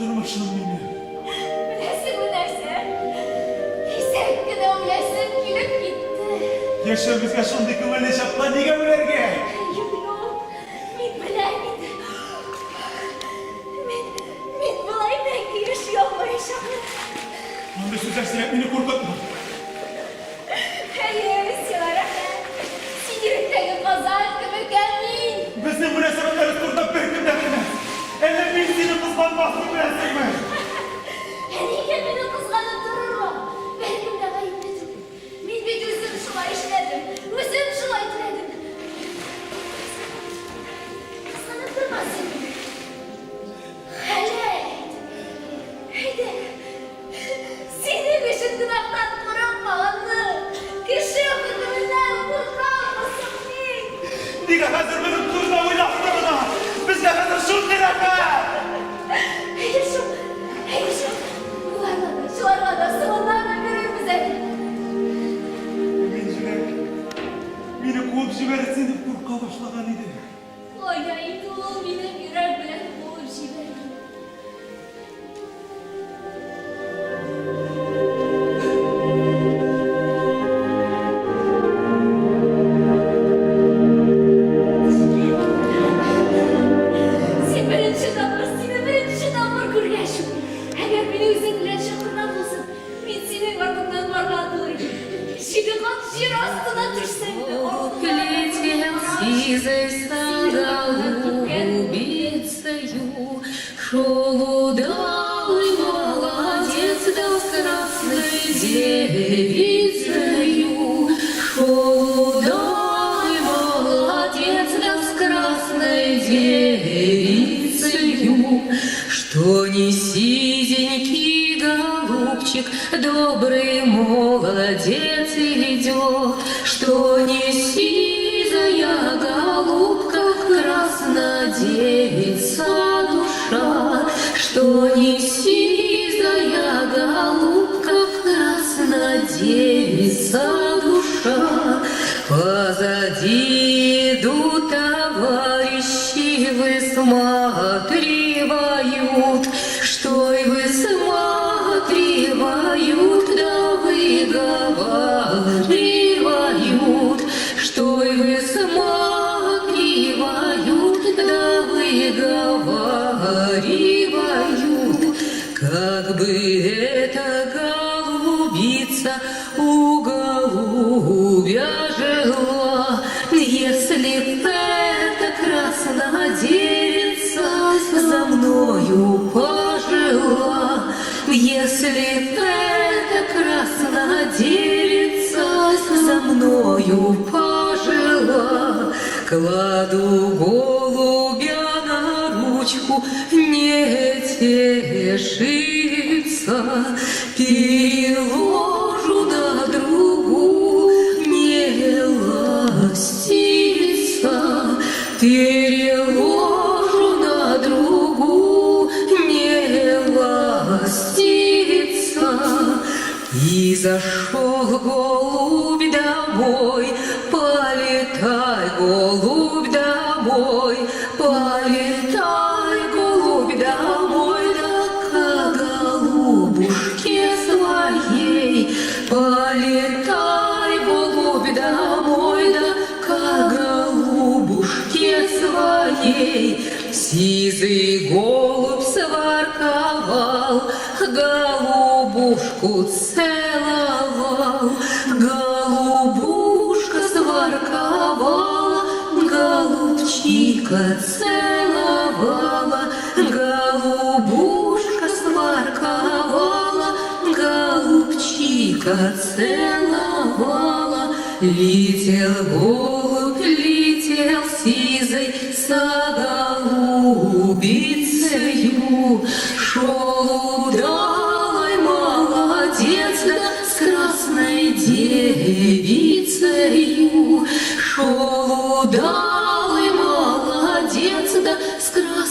Durmuşum beni. Bilesin bu nerse? Hissetkine ulaşsın gülüp gitti. Yaşa bizga şundaki böyle şapla nega bularga? Yo'q, men bilmayman. Men bulaymanki yaşayolmayacağım. Bunday so'zlashtirib meni qo'rqitma. Hayır, Selara. Sinirlikdagi qozon gibi ekanman. Bizning munosabatlarimiz to'g'rida bir kunda emas. Endi men seni qizg'on baxtim bilanman. Nega meni qizg'anib tururman? Belkimda g'ayibladim. Men bet o'zim shulay ishladim. O'zim shulay tiladim. Qizg'anib turmasin. Haydi. Senin için günahdan qo'rqmag'anni. Kishi hukmidan qo'rqolmasin men. Nega hozir meni to'g'rida o'ylab turibsan? Bizga hozir shu kerakmi? Hayır, şu arada sıvılarla görüyoruz evi. Men yurak meni quvib jibaratsin deb qo'rqa boshlagan edi. O'ynaydi u meni yurak bilan quvib jibardi. Sen seni birinchi damlar ko'rganshim. Agar meni o'zing bilan chaqirgan bo'lsang, men sening ortingdan borgan bo'laman. Shidiqot yer ostida tursang, Летел сизой голубицею, шел удалый молодец, да с красной девицею. Шел удалый молодец, да с красной девицею. Что не сизенький голубчик, добрый молодец идет, что не сизая голубка, краснодевица душа, что не сизая голубка, краснодевица душа. Позади идут товарищи, высматривают, что и высматривают, да выговаривают, что и высматривают, да выговаривают, как бы эта голубица у голубя жила, если б эта краснодевица за мною пожила, если б эта краснодевица за мною пожила. Кладу голубя на ручку, не тешится, переложу на другую, не ластится, переложу на другую, не ластится. И зашел голубь домой, полетай, голубь домой, полетай, голубь домой, да к голубушке своей, полетай, голубь домой, да к голубушке своей. Сизый голубь сворковал, голубушку целовал, голубушка сворковала, голубчика целовала, голубушка сворковала, голубчика целовала. Летел голубь, летел сизой за голубицею, шел удалый молодец, да с красной девицею. Шел удалый молодец, да с красной